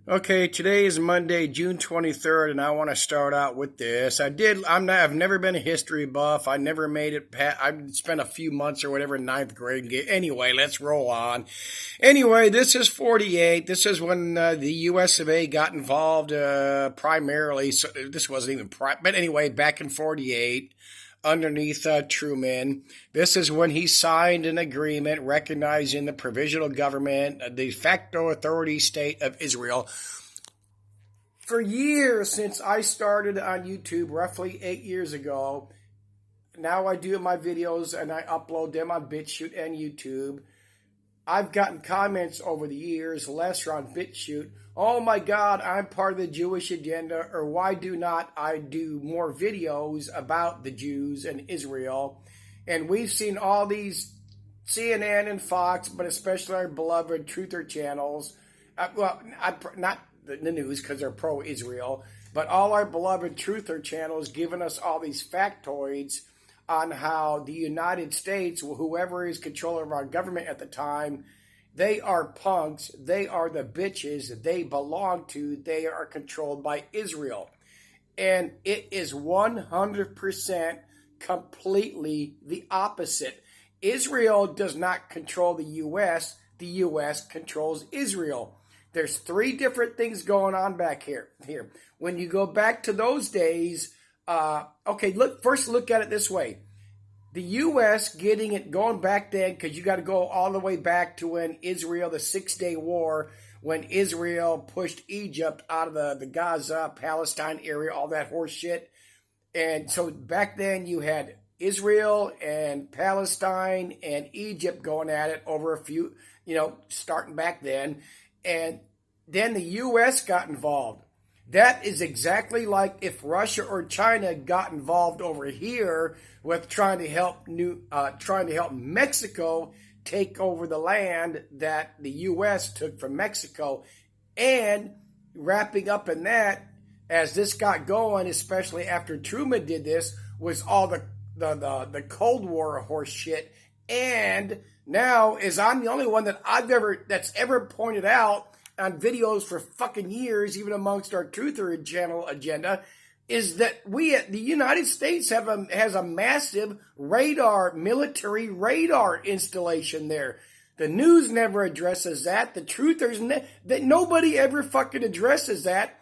Okay, today is Monday, June 23rd, and I want to start out with this. I've never been a history buff. I never made it I spent a few months or whatever in ninth grade. Anyway, let's roll on. Anyway, this is 48. This is when the US of A got involved primarily. So this wasn't even but anyway, back in 48 underneath Truman. This is when he signed an agreement recognizing the provisional government, the de facto authority state of Israel. For years, since I started on YouTube, roughly 8 years ago, now I do my videos and I upload them on BitChute and YouTube. I've gotten comments over the years, lesser on BitChute, oh my God, I'm part of the Jewish agenda, or why do not I do more videos about the Jews and Israel? And we've seen all these CNN and Fox, but especially our beloved truther channels, not the news because they're pro-Israel, but all our beloved truther channels giving us all these factoids on how the United States, whoever is controlling our government at the time, they are punks, they are the bitches they belong to, they are controlled by Israel. And it is 100% completely the opposite. Israel does not control the U.S. The U.S. controls Israel. There's three different things going on back here. When you go back to those days, first look at it this way. The U.S. going back then, because you got to go all the way back to when Israel, the 6-Day War, when Israel pushed Egypt out of the Gaza, Palestine area, all that horse shit. And so back then you had Israel and Palestine and Egypt going at it over a few, starting back then. And then the U.S. got involved. That is exactly like if Russia or China got involved over here with trying to help Mexico take over the land that the U.S. took from Mexico. And wrapping up in that, as this got going, especially after Truman did this, was all the Cold War horse shit. And now, as I'm the only one that's ever pointed out on videos for fucking years, even amongst our truther channel agenda, is that the United States has a massive military radar installation there. The news never addresses that. The truthers, that nobody ever fucking addresses that.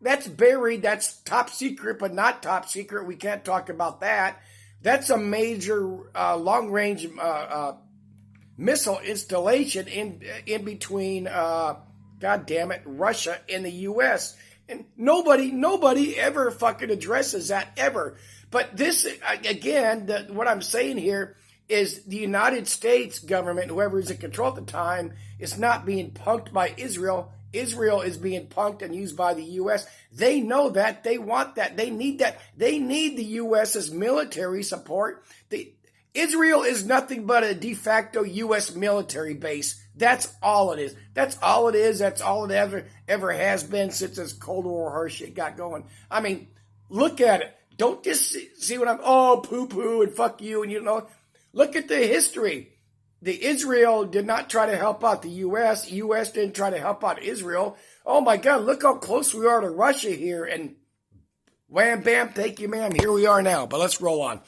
That's buried. That's top secret, but not top secret. We can't talk about that. That's a major long-range missile installation in between. God damn it, Russia and the U.S. And nobody ever fucking addresses that, ever. But this, again, what I'm saying here is the United States government, whoever is in control at the time, is not being punked by Israel. Israel is being punked and used by the U.S. They know that. They want that. They need that. They need the U.S.'s military support. Israel is nothing but a de facto U.S. military base. That's all it is. That's all it is. That's all it ever has been since this Cold War horse shit got going. I mean, look at it. Don't just see what poo-poo and fuck you and Look at the history. The Israel did not try to help out the U.S. U.S. didn't try to help out Israel. Oh my God, look how close we are to Russia here. And wham, bam, thank you, ma'am. Here we are now. But let's roll on.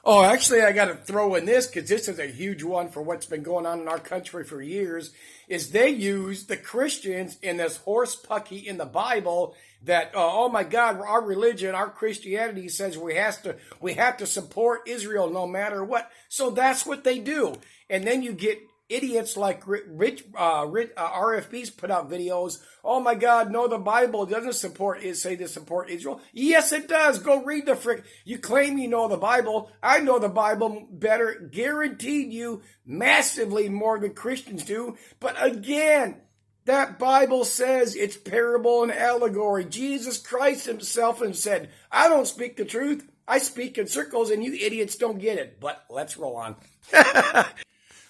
Oh, actually, I got to throw in this because this is a huge one for what's been going on in our country for years, is they use the Christians in this horse pucky in the Bible that, oh my God, our religion, our Christianity says we have to support Israel no matter what. So that's what they do. And then you get idiots like RFBs put out videos. Oh my God, no, the Bible doesn't say to support Israel. Yes, it does. Go read the frick. You claim you know the Bible. I know the Bible better, guaranteed you, massively more than Christians do. But again, that Bible says it's parable and allegory. Jesus Christ himself said, I don't speak the truth. I speak in circles and you idiots don't get it. But let's roll on.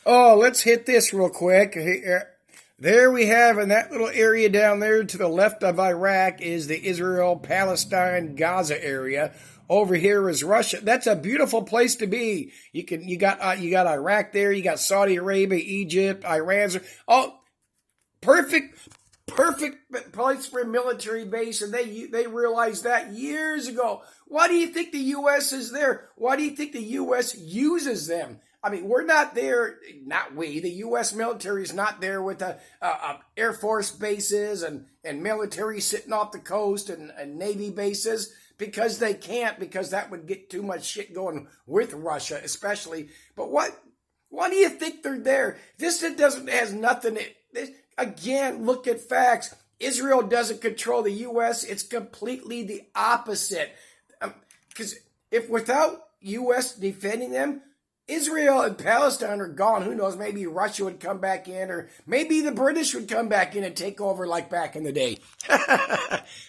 Oh, let's hit this real quick. There we have, in that little area down there to the left of Iraq is the Israel, Palestine, Gaza area. Over here is Russia. That's a beautiful place to be. You got Iraq there. You got Saudi Arabia, Egypt, Iran. Oh, perfect. perfect place for a military base, and they realized that years ago. Why do you think the U.S. is there? Why do you think the U.S. uses them? I mean, we're not there, not we, the U.S. military is not there with Air Force bases and military sitting off the coast and Navy bases because they can't, because that would get too much shit going with Russia, especially. But why do you think they're there? This has nothing. Again, look at facts. Israel doesn't control the U.S. It's completely the opposite. Because if without U.S. defending them, Israel and Palestine are gone. Who knows? Maybe Russia would come back in, or maybe the British would come back in and take over like back in the day.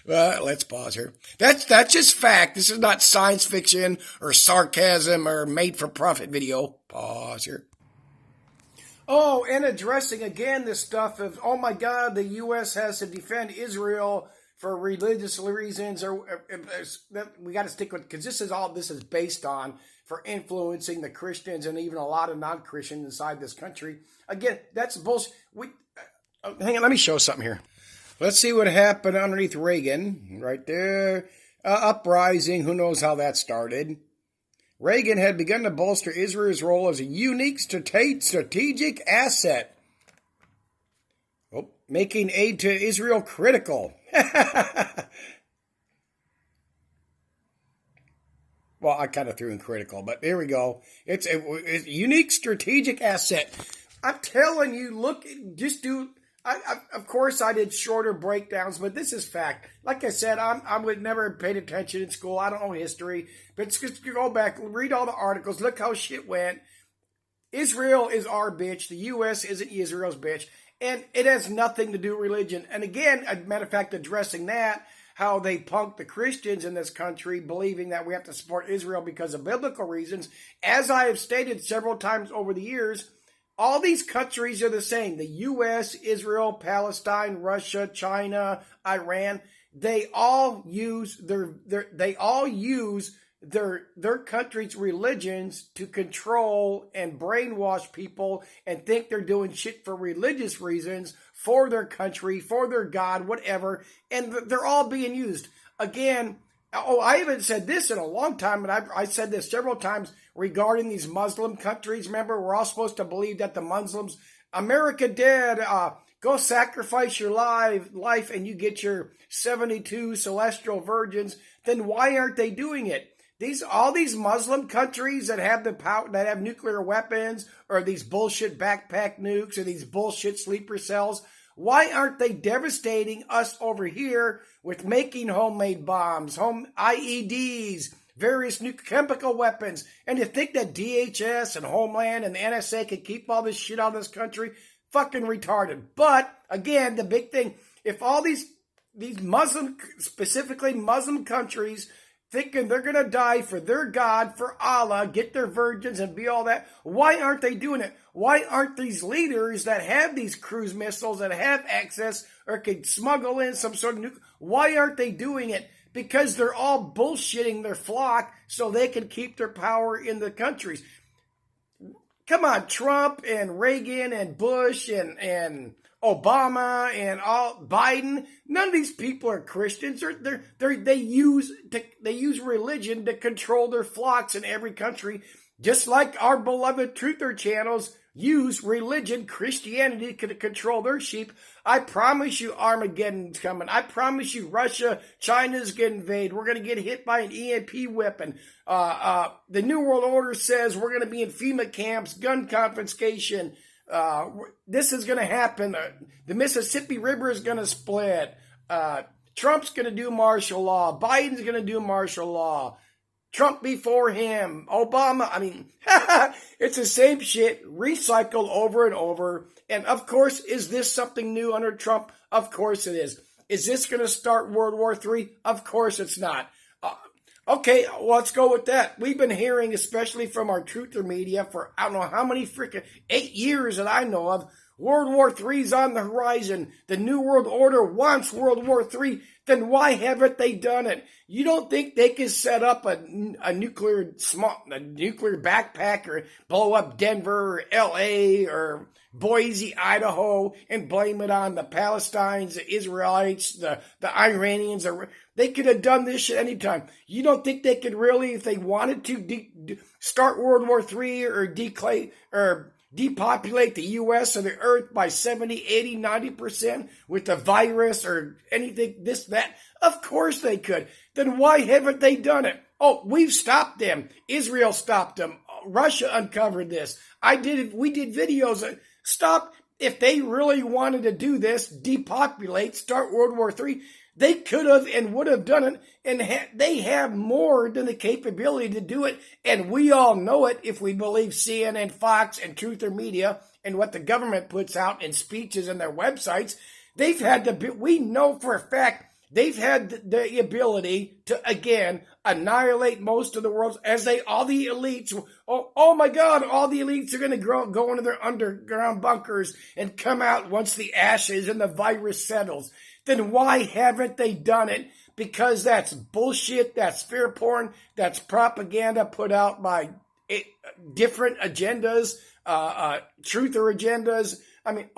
Well, let's pause here. That's just fact. This is not science fiction or sarcasm or made-for-profit video. Pause here. Oh, and addressing again this stuff of, oh my God, the U.S. has to defend Israel for religious reasons, or we got to stick with, because this is based on for influencing the Christians and even a lot of non-Christians inside this country. Again, that's bullshit. Hang on, let me show something here. Let's see what happened underneath Reagan, right there. Uprising, who knows how that started. Reagan had begun to bolster Israel's role as a unique strategic asset, making aid to Israel critical. Well, I kind of threw in critical, but there we go. It's a unique strategic asset. I'm telling you, look, just do. Of course, I did shorter breakdowns, but this is fact. Like I said, I would never paid attention in school. I don't know history, but just go back, read all the articles, look how shit went. Israel is our bitch. The U.S. isn't Israel's bitch, and it has nothing to do with religion. And again, a matter of fact, addressing that, how they punked the Christians in this country, believing that we have to support Israel because of biblical reasons. As I have stated several times over the years, all these countries are the same. The U.S., Israel, Palestine, Russia, China, Iran. They all use their country's religions to control and brainwash people and think they're doing shit for religious reasons, for their country, for their God, whatever. And they're all being used. Again, I haven't said this in a long time, but I said this several times regarding these Muslim countries. Remember, we're all supposed to believe that the Muslims, America dead, go sacrifice your life and you get your 72 celestial virgins. Then why aren't they doing it? All these Muslim countries that have the power, that have nuclear weapons, or these bullshit backpack nukes, or these bullshit sleeper cells, why aren't they devastating us over here with making homemade bombs, IEDs, various chemical weapons? And you think that DHS and Homeland and the NSA can keep all this shit out of this country? Fucking retarded. But again, the big thing, if all these Muslim, specifically Muslim countries, thinking they're going to die for their God, for Allah, get their virgins and be all that, why aren't they doing it? Why aren't these leaders that have these cruise missiles, that have access or can smuggle in some sort of nuke, why aren't they doing it? Because they're all bullshitting their flock so they can keep their power in the countries. Come on, Trump and Reagan and Bush and Obama and all Biden. None of these people are Christians. They use religion to control their flocks in every country, just like our beloved truther channels use religion, Christianity, to control their sheep. I promise you Armageddon's coming. I promise you Russia, China's getting invaded. We're going to get hit by an EMP weapon. The New World Order says we're going to be in FEMA camps, gun confiscation. This is going to happen. The Mississippi River is going to split. Trump's going to do martial law. Biden's going to do martial law. Trump before him. Obama. I mean, it's the same shit recycled over and over. And of course, is this something new under Trump? Of course it is. Is this going to start World War III? Of course it's not. Okay, well, let's go with that. We've been hearing, especially from our truther media for I don't know how many freaking 8 years that I know of, World War III's on the horizon. The New World Order wants World War III. Then why haven't they done it? You don't think they can set up a nuclear backpack or blow up Denver or LA or Boise, Idaho, and blame it on the Palestinians, the Israelites, the Iranians? They could have done this shit anytime. You don't think they could really, if they wanted to, start World War III or depopulate the U.S. or the earth by 70, 80, 90% with the virus or anything, this, that? Of course they could. Then why haven't they done it? Oh, we've stopped them. Israel stopped them. Russia uncovered this. We did videos. Stop. If they really wanted to do this, depopulate, start World War III, they could have and would have done it, and they have more than the capability to do it, and we all know it if we believe CNN, Fox, and Truther Media and what the government puts out in speeches and their websites. We know for a fact they've had the ability to, again, annihilate most of the world all the elites. Oh my God, all the elites are going to go into their underground bunkers and come out once the ashes and the virus settles. Then why haven't they done it? Because that's bullshit, that's fear porn, that's propaganda put out by different agendas, truther agendas. I mean,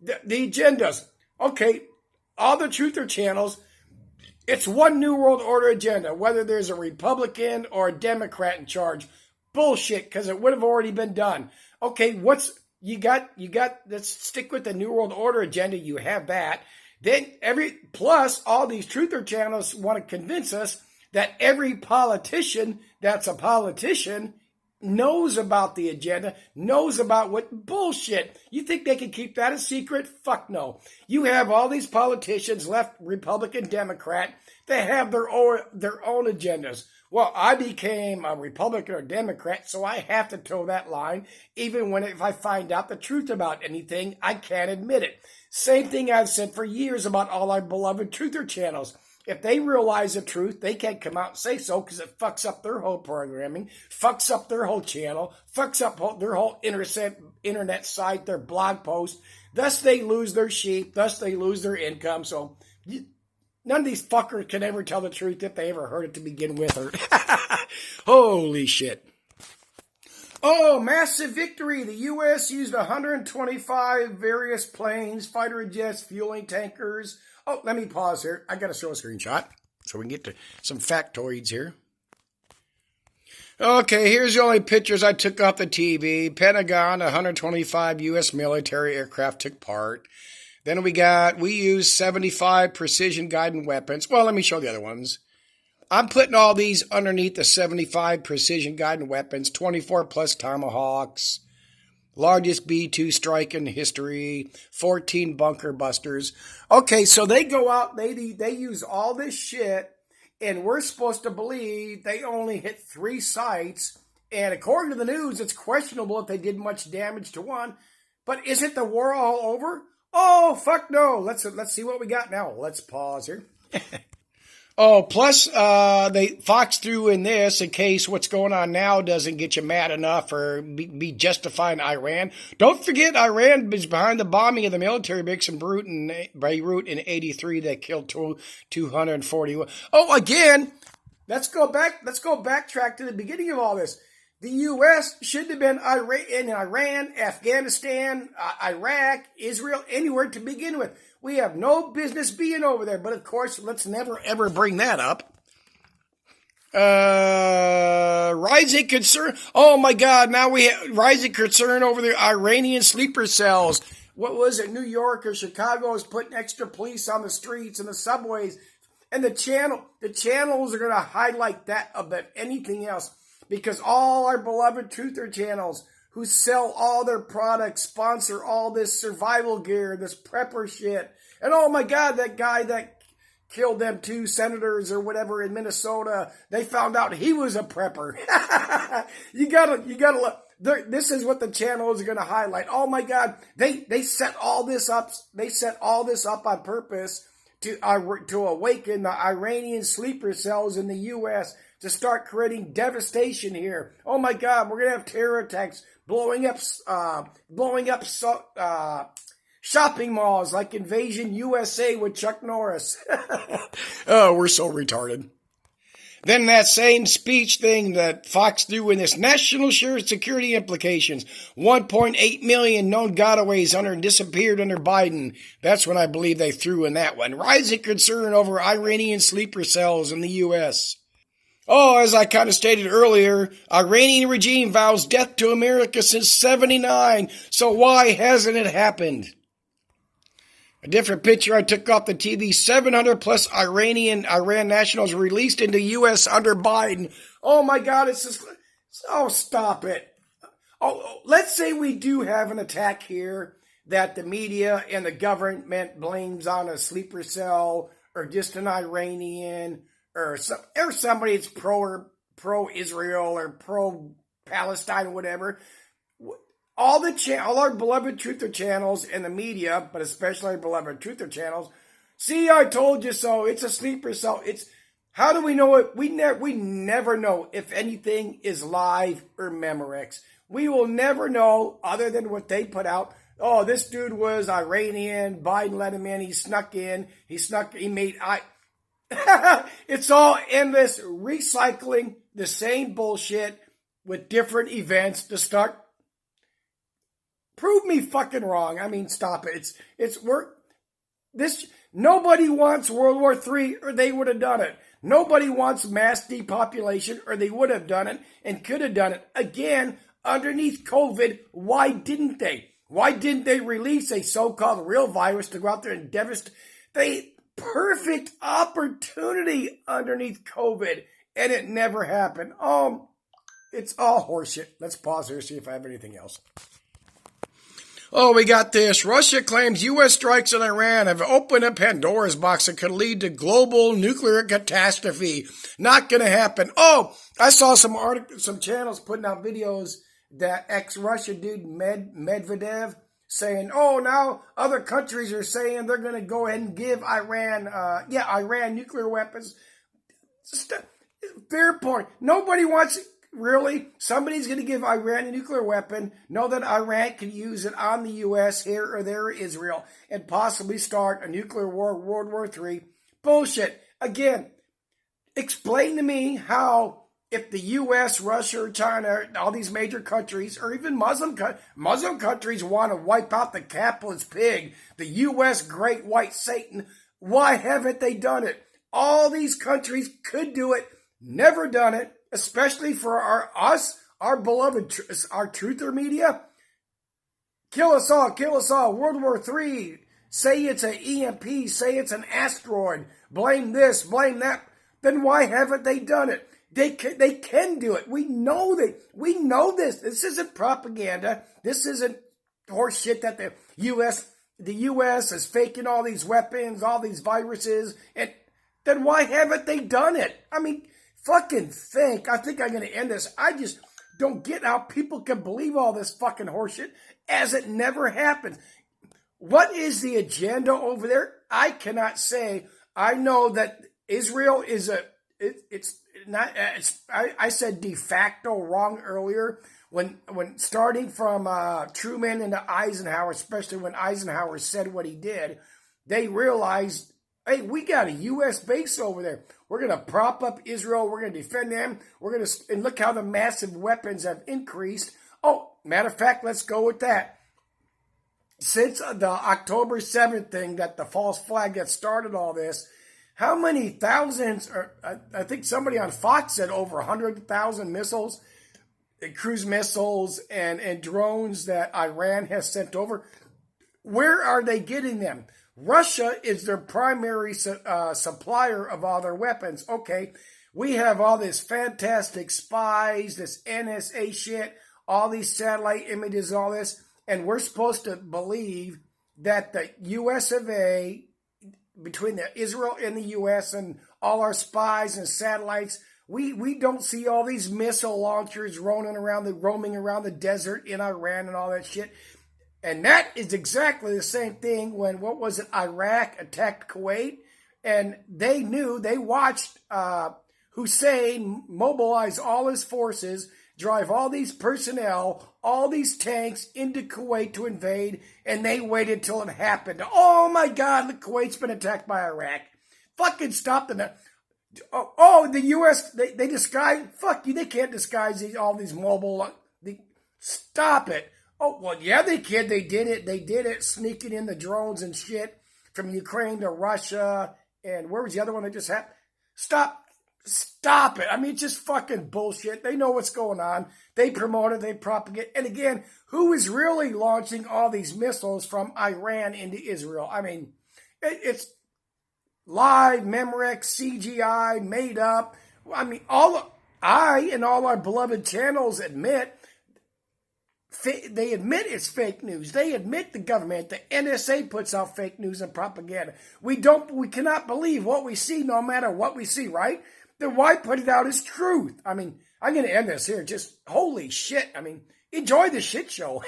the agendas. Okay, all the truther channels, it's one New World Order agenda, whether there's a Republican or a Democrat in charge. Bullshit, because it would have already been done. Okay, you got, let's stick with the New World Order agenda. You have that. Then plus all these truther channels want to convince us that every politician that's a politician knows about the agenda, knows about what bullshit. You think they can keep that a secret? Fuck no. You have all these politicians, left, Republican, Democrat, that have their own agendas. Well, I became a Republican or Democrat, so I have to toe that line, even if I find out the truth about anything, I can't admit it. Same thing I've said for years about all our beloved truther channels. If they realize the truth, they can't come out and say so because it fucks up their whole programming, fucks up their whole channel, fucks up their whole internet site, their blog post. Thus, they lose their sheep. Thus, they lose their income. So, none of these fuckers can ever tell the truth if they ever heard it to begin with. Holy shit. Oh, massive victory. The U.S. used 125 various planes, fighter jets, fueling tankers. Oh, let me pause here. I got to show a screenshot so we can get to some factoids here. Okay, here's the only pictures I took off the TV. Pentagon, 125 U.S. military aircraft took part. Then we used 75 precision-guided weapons. Well, let me show the other ones. I'm putting all these underneath the 75 precision-guided weapons, 24 plus Tomahawks, largest B-2 strike in history, 14 bunker busters. Okay, so they go out, they use all this shit, and we're supposed to believe they only hit 3 sites. And according to the news, it's questionable if they did much damage to one. But isn't the war all over? Oh, fuck no. Let's see what we got now. Let's pause here. Oh, plus, Fox threw in this in case what's going on now doesn't get you mad enough or be justifying Iran. Don't forget, Iran is behind the bombing of the military base in Beirut in 83 that killed 241. Oh, again, let's go backtrack to the beginning of all this. The U.S. shouldn't have been in Iran, Afghanistan, Iraq, Israel, anywhere to begin with. We have no business being over there. But, of course, let's never, ever bring that up. Rising concern. Oh, my God. Now we have rising concern over the Iranian sleeper cells. What was it? New York or Chicago is putting extra police on the streets and the subways. And the channels are going to highlight that above anything else. Because all our beloved truther channels who sell all their products, sponsor all this survival gear, this prepper shit. And oh my God, that guy that killed them 2 senators or whatever in Minnesota, they found out he was a prepper. You gotta look. This is what the channel is going to highlight. Oh my God, they set all this up. They set all this up on purpose to awaken the Iranian sleeper cells in the U.S., to start creating devastation here. Oh my God, we're gonna have terror attacks, blowing up shopping malls like Invasion USA with Chuck Norris. Oh, we're so retarded. Then that same speech thing that Fox threw in this national security implications. 1.8 million known gotaways disappeared under Biden. That's when I believe they threw in that one. Rising concern over Iranian sleeper cells in the U.S. Oh, as I kind of stated earlier, Iranian regime vows death to America since '79. So why hasn't it happened? A different picture I took off the TV, 700 plus Iran nationals released into U.S. under Biden. Oh my God, it's just, oh, stop it. Oh, let's say we do have an attack here that the media and the government blames on a sleeper cell or just an Iranian or somebody that's pro-Israel or pro-Palestine or whatever. All our beloved truther channels and the media, but especially our beloved truther channels, see, I told you so. It's a sleeper cell. How do we know it? We never know if anything is live or Memorex. We will never know other than what they put out. Oh, this dude was Iranian. Biden let him in. He snuck in. He made. It's all endless recycling the same bullshit with different events to start. Prove me fucking wrong. I mean, stop it. Nobody wants World War III or they would have done it. Nobody wants mass depopulation or they would have done it and could have done it. Again, underneath COVID, why didn't they? Why didn't they release a so-called real virus to go out there and devastate? Perfect opportunity underneath COVID, and it never happened. It's all horseshit. Let's pause here, see if I have anything else. Oh, we got this. Russia claims U.S. strikes on Iran have opened a Pandora's box that could lead to global nuclear catastrophe. Not going to happen. Oh, I saw some channels putting out videos that ex-Russia dude Medvedev saying, oh, now other countries are saying they're going to go ahead and give Iran nuclear weapons. Fair point. Nobody wants it. Really? Somebody's going to give Iran a nuclear weapon, know that Iran can use it on the U.S. here or there, Israel, and possibly start a nuclear war, World War III. Bullshit. Again, explain to me how if the U.S., Russia, or China, all these major countries, or even Muslim countries want to wipe out the capitalist pig, the U.S. great white Satan, why haven't they done it? All these countries could do it, never done it. Especially for our beloved, our truther media. Kill us all, World War III. Say it's an EMP, say it's an asteroid. Blame this, blame that. Then why haven't they done it? They can do it. We know this. This isn't propaganda. This isn't horseshit that the U.S. is faking all these weapons, all these viruses. And then why haven't they done it? I mean, fucking think. I think I'm going to end this. I just don't get how people can believe all this fucking horseshit as it never happened. What is the agenda over there? I cannot say. I know that Israel is I said de facto wrong earlier when starting from Truman into Eisenhower, especially when Eisenhower said what he did, they realized, hey, we got a U.S. base over there. We're going to prop up Israel. We're going to defend them. And look how the massive weapons have increased. Oh, matter of fact, let's go with that. Since the October 7th thing, that the false flag that started all this, how many thousands, or I think somebody on Fox said over 100,000 missiles, cruise missiles, and drones that Iran has sent over. Where are they getting them? Russia is their primary supplier of all their weapons. Okay, we have all this fantastic spies, this NSA shit, all these satellite images, all this, and we're supposed to believe that the US of A, between the Israel and the US and all our spies and satellites, we don't see all these missile launchers roaming around the desert in Iran and all that shit. And that is exactly the same thing when, Iraq attacked Kuwait, and they watched Hussein mobilized all his forces, drive all these personnel, all these tanks into Kuwait to invade, and they waited till it happened. Oh my God, Kuwait's been attacked by Iraq. Fucking stop the... the U.S., they disguise... Fuck you, they can't disguise all these mobile... Stop it. Oh, well, yeah, they can. They did it. They did it, sneaking in the drones and shit from Ukraine to Russia. And where was the other one that just happened? Stop it. I mean, it's just fucking bullshit. They know what's going on. They promote it. They propagate. And again, who is really launching all these missiles from Iran into Israel? I mean, it's live, Memorex, CGI, made up. I mean, I and all our beloved channels admit... They admit it's fake news. They admit the government, the NSA puts out fake news and propaganda. We cannot believe what we see no matter what we see, right? Then why put it out as truth? I mean, I'm going to end this here. Just holy shit. I mean, enjoy the shit show.